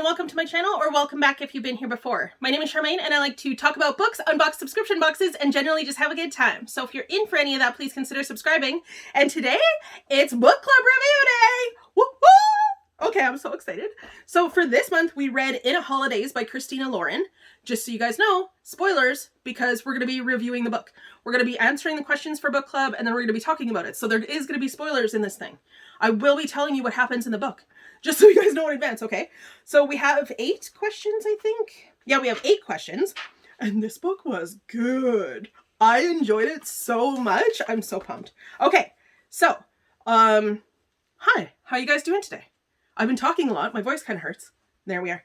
welcome to my channel, or welcome back if you've been here before. My name is Charmaine and I like to talk about books, unbox subscription boxes, and generally just have a good time. So if you're in for any of that, please consider subscribing. And today, it's book club review day! Woo-hoo! Okay, I'm so excited. So for this month, we read In a Holidaze by Christina Lauren. Just so you guys know, spoilers, because we're going to be reviewing the book. We're going to be answering the questions for book club, and then we're going to be talking about it. So there is going to be spoilers in this thing. I will be telling you what happens in the book, just so you guys know in advance, okay? So we have 8 questions, I think. Yeah, we have 8 questions, and this book was good. I enjoyed it so much. I'm so pumped. Okay, so, hi, how you guys doing today? I've been talking a lot. My voice kind of hurts. There we are.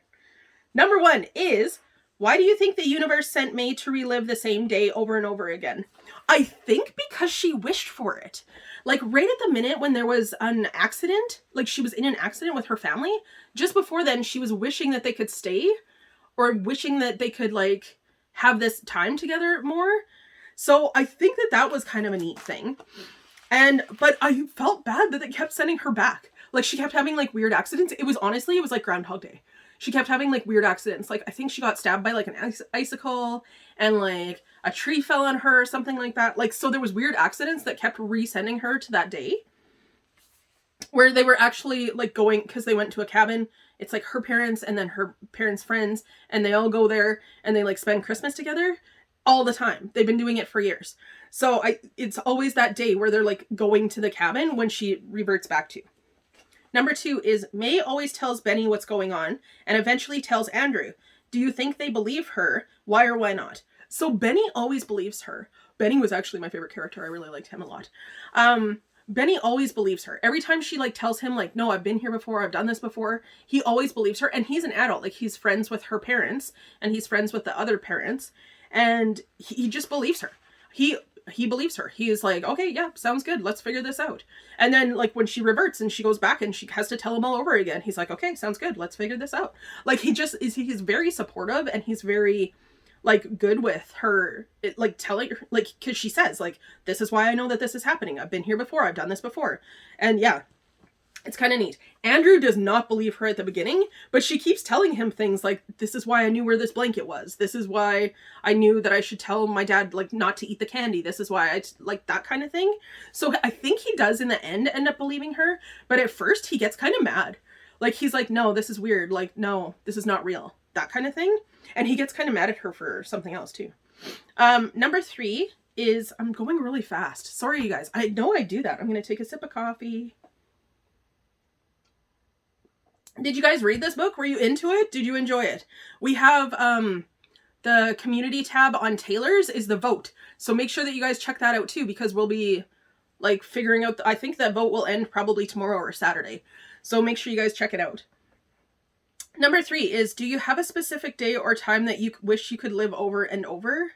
Number 1 is, why do you think the universe sent May to relive the same day over and over again? I think because she wished for it. Like right at the minute when there was an accident, like she was in an accident with her family, just before then she was wishing that they could stay, or wishing that they could like have this time together more. So I think that that was kind of a neat thing. But I felt bad that they kept sending her back. Like she kept having like weird accidents. It was like Groundhog Day. She kept having like weird accidents. Like I think she got stabbed by like an icicle, and like a tree fell on her or something like that. Like, so there was weird accidents that kept resending her to that day where they were actually like going, because they went to a cabin. It's like her parents and then her parents' friends, and they all go there and they like spend Christmas together all the time. They've been doing it for years. So it's always that day where they're like going to the cabin when she reverts back to. Number 2 is May always tells Benny what's going on and eventually tells Andrew. Do you think they believe her? Why or why not? So Benny always believes her. Benny was actually my favorite character. I really liked him a lot. Benny always believes her. Every time she like tells him like, no, I've been here before. I've done this before. He always believes her. And he's an adult. Like he's friends with her parents and he's friends with the other parents. And he just believes her. He believes her. He is like, okay, yeah, sounds good. Let's figure this out. And then like when she reverts and she goes back and she has to tell him all over again, he's like, okay, sounds good. Let's figure this out. Like he's very supportive, and he's very like good with her, like telling her, like, cause she says like, this is why I know that this is happening. I've been here before. I've done this before. And yeah, it's kind of neat. Andrew does not believe her at the beginning, but she keeps telling him things like, this is why I knew where this blanket was. This is why I knew that I should tell my dad, like, not to eat the candy. This is why like, that kind of thing. So I think he does in the end end up believing her, but at first he gets kind of mad. Like, he's like, no, this is weird. Like, no, this is not real. That kind of thing. And he gets kind of mad at her for something else too. Number 3 is, I'm going really fast. Sorry, you guys. I know I do that. I'm going to take a sip of coffee. Did you guys read this book? Were you into it? Did you enjoy it? We have the community tab on Taylor's is the vote. So make sure that you guys check that out too, because we'll be like figuring out, I think that vote will end probably tomorrow or Saturday. So make sure you guys check it out. Number 3 is, do you have a specific day or time that you wish you could live over and over?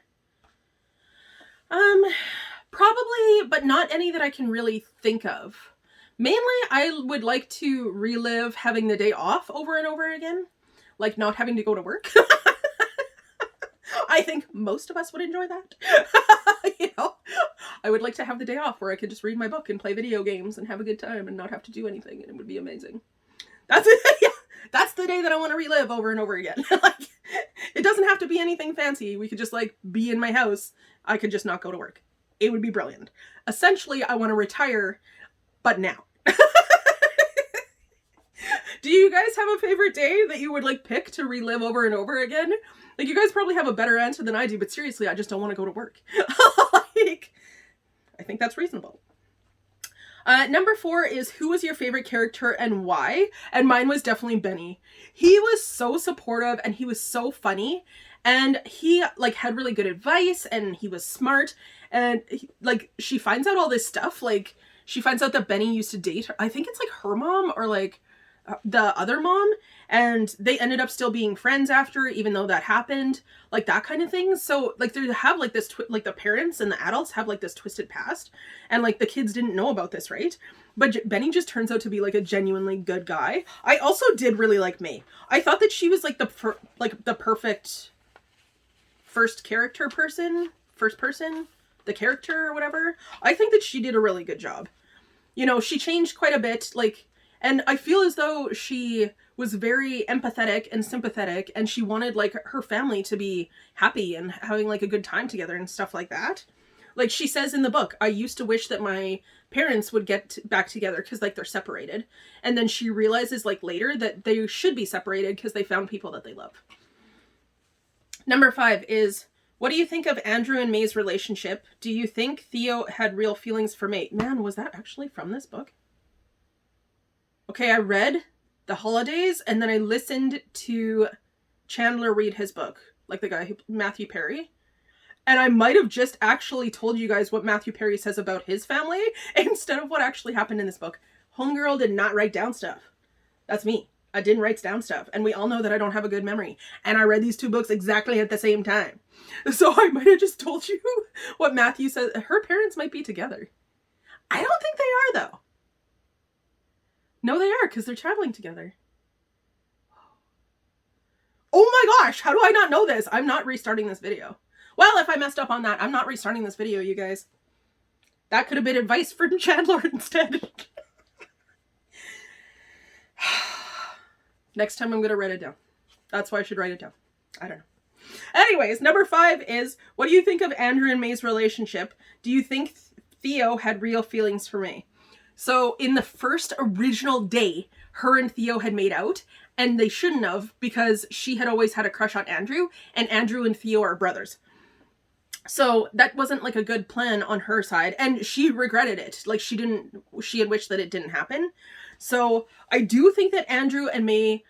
Probably, but not any that I can really think of. Mainly, I would like to relive having the day off over and over again. Like not having to go to work. I think most of us would enjoy that. You know, I would like to have the day off where I could just read my book and play video games and have a good time and not have to do anything, and it would be amazing. That's it. Yeah, that's the day that I want to relive over and over again. Like, it doesn't have to be anything fancy. We could just like be in my house. I could just not go to work. It would be brilliant. Essentially, I want to retire, but now. Do you guys have a favorite day that you would like pick to relive over and over again? Like, you guys probably have a better answer than I do, but seriously, I just don't want to go to work. Like, I think that's reasonable. Number 4 is, who was your favorite character and why? And mine was definitely Benny. He was so supportive and he was so funny, and he like had really good advice, and he was smart, and like she finds out all this stuff. Like she finds out that Benny used to date her. I think it's like her mom or like the other mom, and they ended up still being friends after, even though that happened, like that kind of thing. So like they have like this like the parents and the adults have like this twisted past, and like the kids didn't know about this, right? But Benny just turns out to be like a genuinely good guy. I also did really like May. I thought that she was like the perfect first person, the character or whatever. I think that she did a really good job. You know, she changed quite a bit, like And I feel as though she was very empathetic and sympathetic, and she wanted like her family to be happy and having like a good time together and stuff like that. Like she says in the book, I used to wish that my parents would get back together because like they're separated. And then she realizes like later that they should be separated because they found people that they love. Number 5 is, what do you think of Andrew and May's relationship? Do you think Theo had real feelings for May? Man, was that actually from this book? Okay, I read The Holidaze and then I listened to Chandler read his book, like the guy who, Matthew Perry. And I might have just actually told you guys what Matthew Perry says about his family instead of what actually happened in this book. Homegirl did not write down stuff. That's me. I didn't write down stuff. And we all know that I don't have a good memory. And I read these 2 books exactly at the same time. So I might have just told you what Matthew says. Her parents might be together. I don't think they are, though. No, they are, because they're traveling together. Oh my gosh, how do I not know this? I'm not restarting this video. Well, if I messed up on that, I'm not restarting this video, you guys. That could have been advice for Chandler instead. Next time I'm going to write it down. That's why I should write it down. I don't know. Anyways, number 5 is, what do you think of Andrew and May's relationship? Do you think Theo had real feelings for May? So in the first original day, her and Theo had made out, and they shouldn't have because she had always had a crush on Andrew, and Andrew and Theo are brothers. So that wasn't like a good plan on her side, and she regretted it. Like she had wished that it didn't happen. So I do think that Andrew and May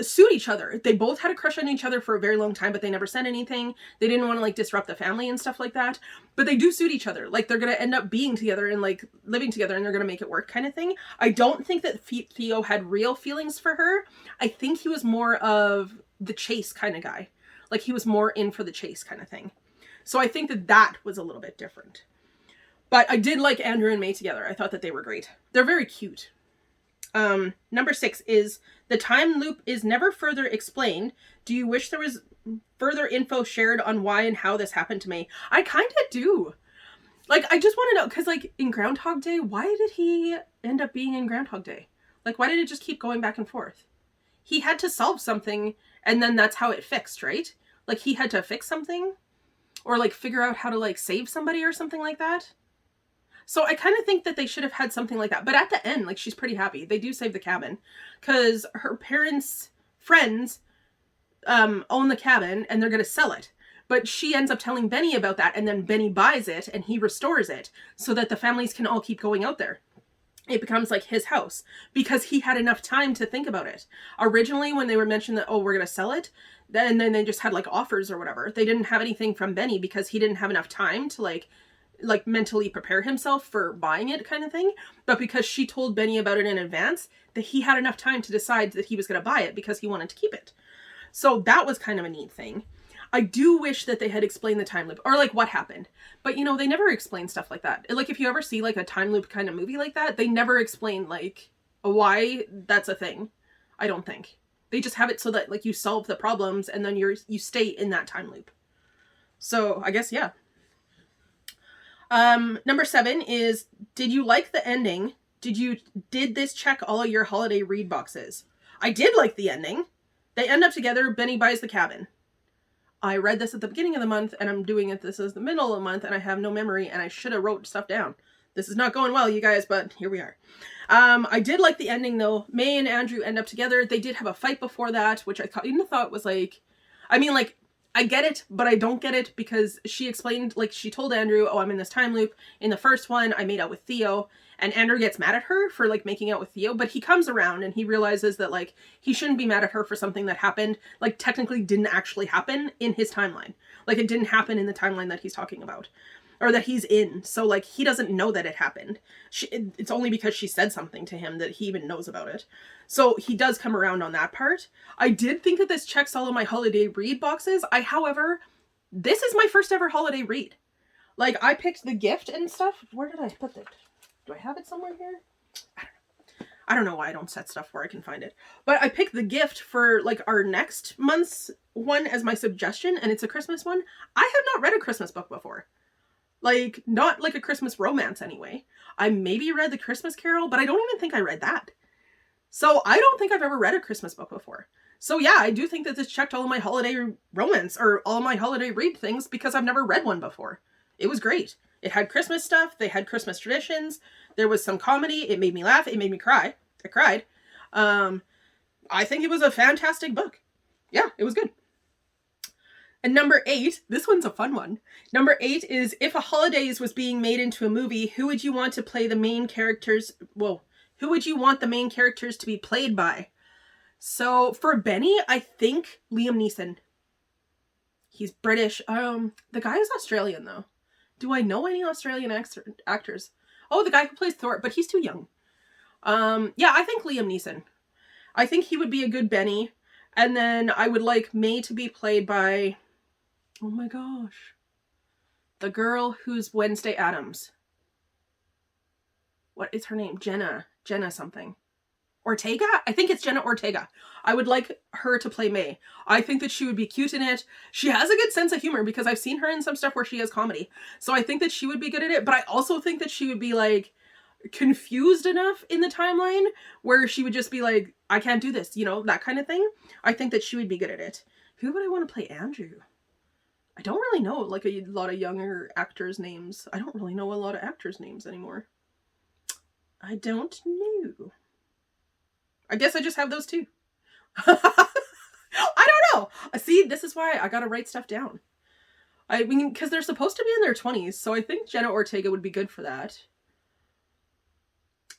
suit each other. They both had a crush on each other for a very long time, but they never said anything. They didn't want to like disrupt the family and stuff like that, but they do suit each other. Like they're going to end up being together and like living together, and they're going to make it work kind of thing. I don't think that Theo had real feelings for her. I think he was more of the chase kind of guy. Like he was more in for the chase kind of thing. So I think that that was a little bit different. But I did like Andrew and May together. I thought that they were great. They're very cute. Number 6 is, the time loop is never further explained. Do you wish there was further info shared on why and how this happened to May? I kind of do. Like, I just want to know, because like in Groundhog Day, why did he end up being in Groundhog Day? Like, why did it just keep going back and forth? He had to solve something, and then that's how it fixed, right? Like, he had to fix something, or like figure out how to like save somebody or something like that. So I kind of think that they should have had something like that. But at the end, like, she's pretty happy. They do save the cabin because her parents' friends own the cabin and they're going to sell it. But she ends up telling Benny about that, and then Benny buys it and he restores it so that the families can all keep going out there. It becomes like his house because he had enough time to think about it. Originally, when they were mentioned that, oh, we're going to sell it, then they just had like offers or whatever. They didn't have anything from Benny because he didn't have enough time to like mentally prepare himself for buying it kind of thing. But because she told Benny about it in advance, that he had enough time to decide that he was going to buy it because he wanted to keep it. So that was kind of a neat thing. I do wish that they had explained the time loop or like what happened, but you know, they never explain stuff like that. Like if you ever see like a time loop kind of movie like that, they never explain like why that's a thing. I don't think. They just have it so that like you solve the problems and then you stay in that time loop. So I guess, yeah. Number 7 is, did you like the ending? Did this check all of your holiday read boxes? I did like the ending. They end up together. Benny buys the cabin. I read this at the beginning of the month and I'm doing it. This is the middle of the month and I have no memory and I should have wrote stuff down. This is not going well, you guys, but here we are. I did like the ending though. May and Andrew end up together. They did have a fight before that, which I thought was like, I mean, like, I get it, but I don't get it because she explained, like, she told Andrew, oh, I'm in this time loop. In the first one, I made out with Theo, and Andrew gets mad at her for, like, making out with Theo, but he comes around and he realizes that, like, he shouldn't be mad at her for something that happened, like, technically didn't actually happen in his timeline. Like, it didn't happen in the timeline that he's talking about, or that he's in. So, like, he doesn't know that it happened. It's only because she said something to him that he even knows about it. So he does come around on that part. I did think that this checks all of my holiday read boxes. However, this is my first ever holiday read. Like, I picked the gift and stuff. Where did I put it? Do I have it somewhere here? I don't know why I don't set stuff where I can find it. But I picked the gift for, like, our next month's one as my suggestion, and it's a Christmas one. I have not read a Christmas book before. Like, not like a Christmas romance anyway. I maybe read The Christmas Carol, but I don't even think I read that. So I don't think I've ever read a Christmas book before. So yeah, I do think that this checked all of my holiday romance or all my holiday read things because I've never read one before. It was great. It had Christmas stuff. They had Christmas traditions. There was some comedy. It made me laugh. It made me cry. I cried. I think it was a fantastic book. Yeah, it was good. And number 8, this one's a fun one. Number 8 is, if a Holidaze was being made into a movie, who would you want to play the main characters? Whoa. Who would you want the main characters to be played by? So for Benny, I think Liam Neeson. He's British. The guy is Australian though. Do I know any Australian actors? Oh, the guy who plays Thor, but he's too young. Yeah, I think Liam Neeson. I think he would be a good Benny. And then I would like May to be played by, oh my gosh, the girl who's Wednesday Addams. What is her name? Jenna something. Ortega? I think it's Jenna Ortega. I would like her to play May. I think that she would be cute in it. She has a good sense of humor because I've seen her in some stuff where she has comedy. So I think that she would be good at it, but I also think that she would be like confused enough in the timeline where she would just be like, I can't do this, you know, that kind of thing. I think that she would be good at it. Who would I want to play Andrew? I don't really know like a lot of younger actors' names. I don't really know a lot of actors' names anymore. I don't know. I guess I just have those two. I don't know. See, this is why I gotta write stuff down. I mean, because they're supposed to be in their 20s, so I think Jenna Ortega would be good for that.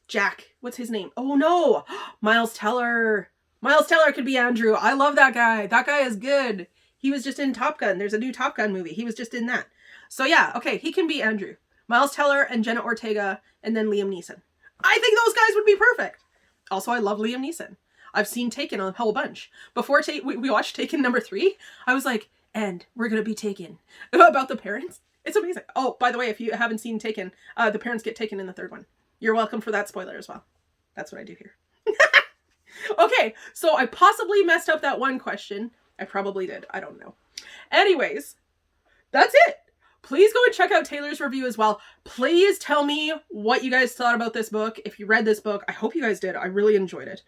Jack. What's his name? Oh no! Miles Teller. Miles Teller could be Andrew. I love that guy. That guy is good. He was just in Top Gun. There's a new Top Gun movie. He was just in that. So yeah, okay, he can be Andrew. Miles Teller and Jenna Ortega, and then Liam Neeson. I think those guys would be perfect. Also, I love Liam Neeson. I've seen Taken a whole bunch. Before we watched Taken number 3, I was like, and we're going to be Taken. About the parents. It's amazing. Oh, by the way, if you haven't seen Taken, the parents get taken in the 3rd one. You're welcome for that spoiler as well. That's what I do here. Okay, so I possibly messed up that one question. I probably did. I don't know. Anyways, that's it. Please go and check out Taylor's review as well. Please tell me what you guys thought about this book. If you read this book, I hope you guys did. I really enjoyed it.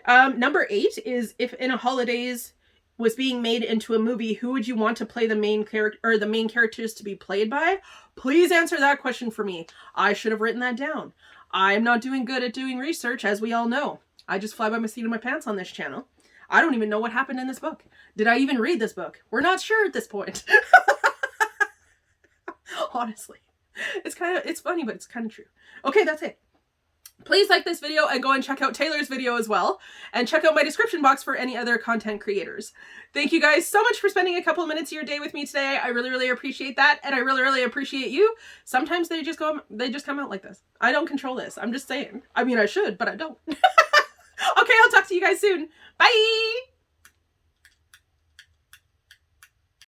Number 8 is, if in a Holidaze was being made into a movie, who would you want to play the main character or the main characters to be played by? Please answer that question for me. I should have written that down. I'm not doing good at doing research, as we all know. I just fly by my seat of my pants on this channel. I don't even know what happened in this book. Did I even read this book? We're not sure at this point. Honestly, it's funny, but it's kind of true. Okay, that's it. Please like this video and go and check out Taylor's video as well. And check out my description box for any other content creators. Thank you guys so much for spending a couple of minutes of your day with me today. I really, really appreciate that. And I really, really appreciate you. Sometimes they just come out like this. I don't control this. I'm just saying. I mean, I should, but I don't. Okay, I'll talk to you guys soon. Bye!